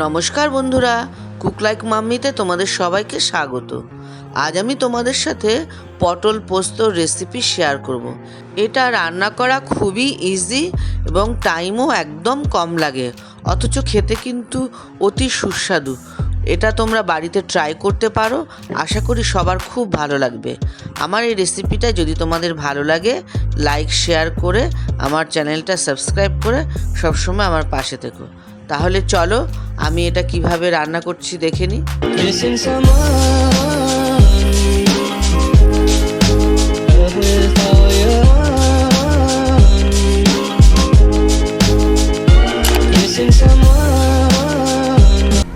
নমস্কার বন্ধুরা, cook like মাম্মিতে তোমাদের সবাইকে স্বাগত। আজ আমি তোমাদের সাথে পটল পোস্তর রেসিপি শেয়ার করব। এটা রান্না করা খুবই ইজি এবং টাইমও একদম কম লাগে, অথচ খেতে কিন্তু অতি সুস্বাদু। এটা তোমরা বাড়িতে ট্রাই করতে পারো, আশা করি সবার খুব ভালো লাগবে। আমার এই রেসিপিটা যদি তোমাদের ভালো লাগে, লাইক শেয়ার করে আমার চ্যানেলটা সাবস্ক্রাইব করে সবসময় আমার পাশে থেকো। তাহলে চলো আমি এটা কিভাবে রান্না করছি দেখে নিই।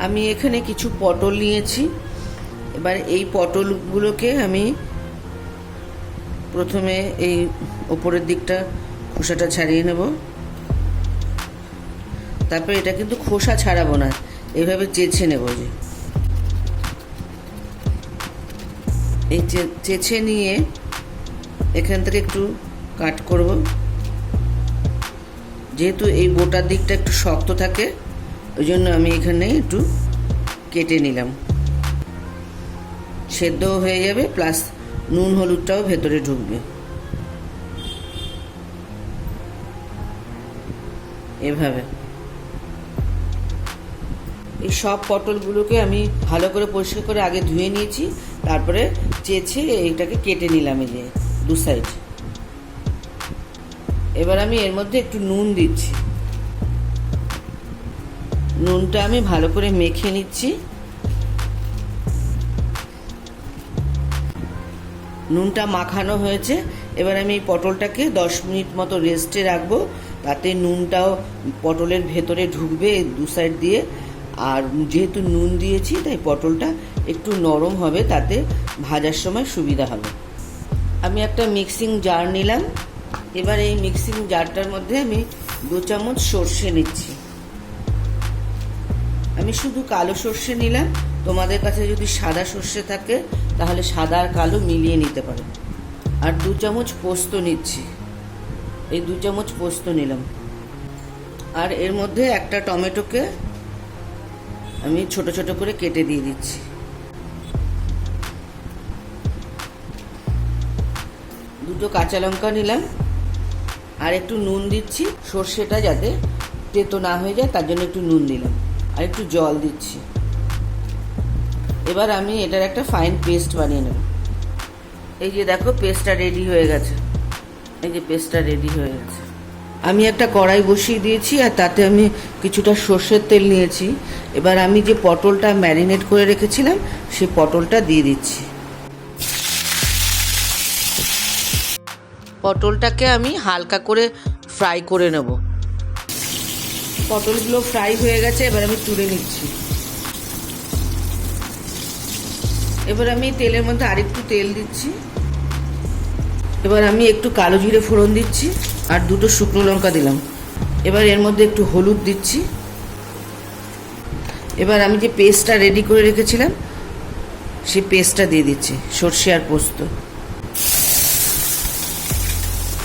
আমি এখানে কিছু পটল নিয়েছি। এবার এই পটলগুলোকে আমি প্রথমে এই উপরের দিকটা খোসাটা ছাড়িয়ে নেব। তারপরে এটা কিন্তু খোসা ছাড়াবো না, এইভাবে চেঁচে নেব। যে এই চেঁচে নিয়ে এখান থেকে একটু কাট করব। যেহেতু এই গোটার দিকটা একটু শক্ত থাকে, ওই জন্য আমি এখানে একটু কেটে নিলাম। সেদ্ধও হয়ে যাবে, প্লাস নুন হলুদটাও ভেতরে ঢুকবে। এভাবে এই সব পটলগুলোকে আমি ভালো করে পরিষ্কার করে আগে ধুয়ে নিয়েছি, তারপরে চেঁচে এইটাকে কেটে নিলাম এই যে দু সাইড। এবার আমি এর মধ্যে একটু নুন দিচ্ছি। নুনটা আমি ভালো করে মেখে নিচ্ছি। নুনটা মাখানো হয়েছে। এবার আমি এই পটলটাকে 10 মিনিট মতো রেস্টে রাখবো, তাতে নুনটাও পটলের ভেতরে ঢুকবে দু সাইড দিয়ে। আর যেহেতু নুন দিয়েছি তাই পটলটা একটু নরম হবে, তাতে ভাজার সময় সুবিধা হবে। আমি একটা মিক্সিং জার নিলাম। এবার এই মিক্সিং জারটার মধ্যে আমি 2 চামচ সর্ষে নিচ্ছি। আমি শুধু কালো সর্ষে নিলাম, তোমাদের কাছে যদি সাদা সর্ষে থাকে তাহলে সাদা আর কালো মিলিয়ে নিতে পারো। আর 2 চামচ পোস্ত নিচ্ছি। এই 2 চামচ পোস্ত নিলাম। আর এর মধ্যে একটা টমেটোকে আমি ছোট ছোট করে কেটে দিয়ে দিচ্ছি। দুটো কাঁচা লঙ্কা নিলাম। আর একটু নুন দিচ্ছি, সর্ষেটা যাতে তেতো না হয়ে যায় তার জন্য একটু নুন দিলাম। আর একটু জল দিচ্ছি। এবার আমি এটার একটা ফাইন পেস্ট বানিয়ে নেব। এই যে দেখো, পেস্টটা রেডি হয়ে গেছে। এই যে পেস্টটা রেডি হয়ে গেছে। আমি একটা কড়াই বসিয়ে দিয়েছি, আর তাতে আমি কিছুটা সর্ষের তেল নিয়েছি। এবার আমি যে পটলটা ম্যারিনেট করে রেখেছিলাম সেই পটলটা দিয়ে দিচ্ছি। পটলটাকে আমি হালকা করে ফ্রাই করে নেব। পটলগুলো ফ্রাই হয়ে গেছে, এবার আমি তুলে নিচ্ছি। এবার আমি তেলের মধ্যে আরেকটু তেল দিচ্ছি। এবার আমি একটু কালো জিরে ফোড়ন দিচ্ছি, আর 2টো শুকনো লঙ্কা দিলাম। এবার এর মধ্যে একটু হলুদ দিচ্ছি। এবার আমি যে পেস্টটা রেডি করে রেখেছিলাম সেই পেস্টটা দিয়ে দিচ্ছি, সর্ষে আর পোস্ত।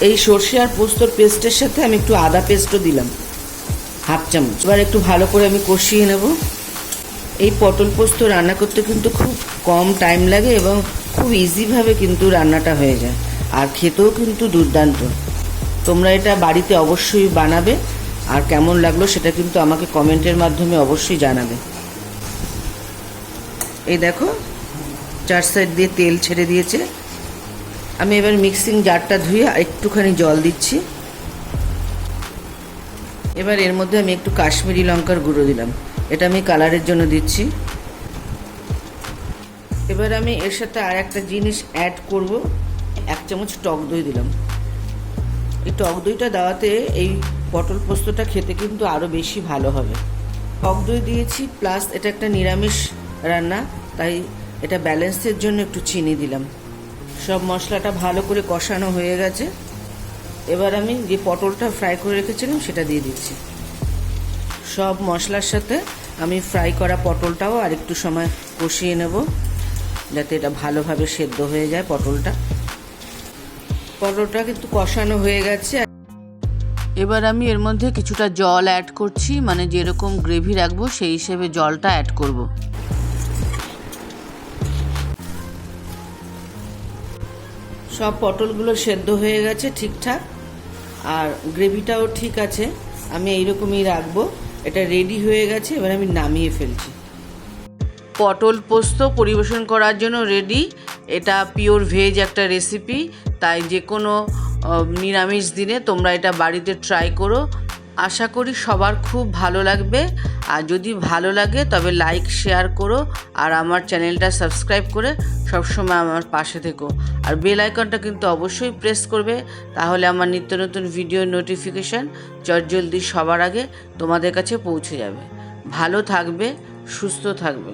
এই সর্ষে আর পোস্তর পেস্টের সাথে আমি একটু আদা পেস্টও দিলাম, 1/2 চামচ। এবার একটু ভালো করে আমি কষিয়ে নেব। এই পটল পোস্ত রান্না করতে কিন্তু খুব কম টাইম লাগে এবং খুব ইজিভাবে কিন্তু রান্নাটা হয়ে যায়, আর খেতেও কিন্তু দুর্দান্ত। তোমরা এটা বাড়িতে অবশ্যই বানাবে, আর কেমন লাগলো সেটা কিন্তু আমাকে কমেন্টের মাধ্যমে অবশ্যই জানাবে। এই দেখো, 4 সাইড দিয়ে তেল ছেড়ে দিয়েছে। আমি এবার মিক্সিং জারটা ধুয়ে একটুখানি জল দিচ্ছি। এবার এর মধ্যে আমি একটু কাশ্মীরি লঙ্কার গুঁড়ো দিলাম, এটা আমি কালারের জন্য দিচ্ছি। এবার আমি এর সাথে আর একটা জিনিস অ্যাড করব, 1 চামচ টক দই দিলাম। এই টক দইটা দেওয়াতে এই পটল পোস্তটা খেতে কিন্তু আরও বেশি ভালো হবে। টক দই দিয়েছি, প্লাস এটা একটা নিরামিষ রান্না, তাই এটা ব্যালেন্সের জন্য একটু চিনি দিলাম। সব মশলাটা ভালো করে কষানো হয়ে গেছে। এবার আমি যে পটলটা ফ্রাই করে রেখেছিলাম সেটা দিয়ে দিচ্ছি। সব মশলার সাথে আমি ফ্রাই করা পটলটাও আর একটু সময় কষিয়ে নেব, যাতে এটা ভালোভাবে সেদ্ধ হয়ে যায় পটলটা। পটলটা কিন্তু কষানো হয়ে গেছে। এবার আমি এর মধ্যে কিছুটা জল অ্যাড করছি, মানে যেরকম গ্রেভি রাখবো সেই হিসেবে জলটা অ্যাড করব। সব পটলগুলো সেদ্ধ হয়ে গেছে ঠিকঠাক, আর গ্রেভিটাও ঠিক আছে। আমি এইরকমই রাখবো। এটা রেডি হয়ে গেছে, এবার আমি নামিয়ে ফেলছি। পটল পোস্ত পরিবেশন করার জন্য রেডি। এটা পিওর ভেজ একটা রেসিপি, তাই যে কোনো নিরামিষ দিনে তোমরা এটা বাড়িতে ট্রাই করো। আশা করি সবার খুব ভালো লাগবে। আর যদি ভালো লাগে তবে লাইক শেয়ার করো, আর আমার চ্যানেলটা সাবস্ক্রাইব করে সবসময় আমার পাশে থেকো। আর বেল আইকনটা কিন্তু অবশ্যই প্রেস করবে, তাহলে আমার নিত্য নতুন ভিডিও নোটিফিকেশান চটজলদি সবার আগে তোমাদের কাছে পৌঁছে যাবে। ভালো থাকবে, সুস্থ থাকবে।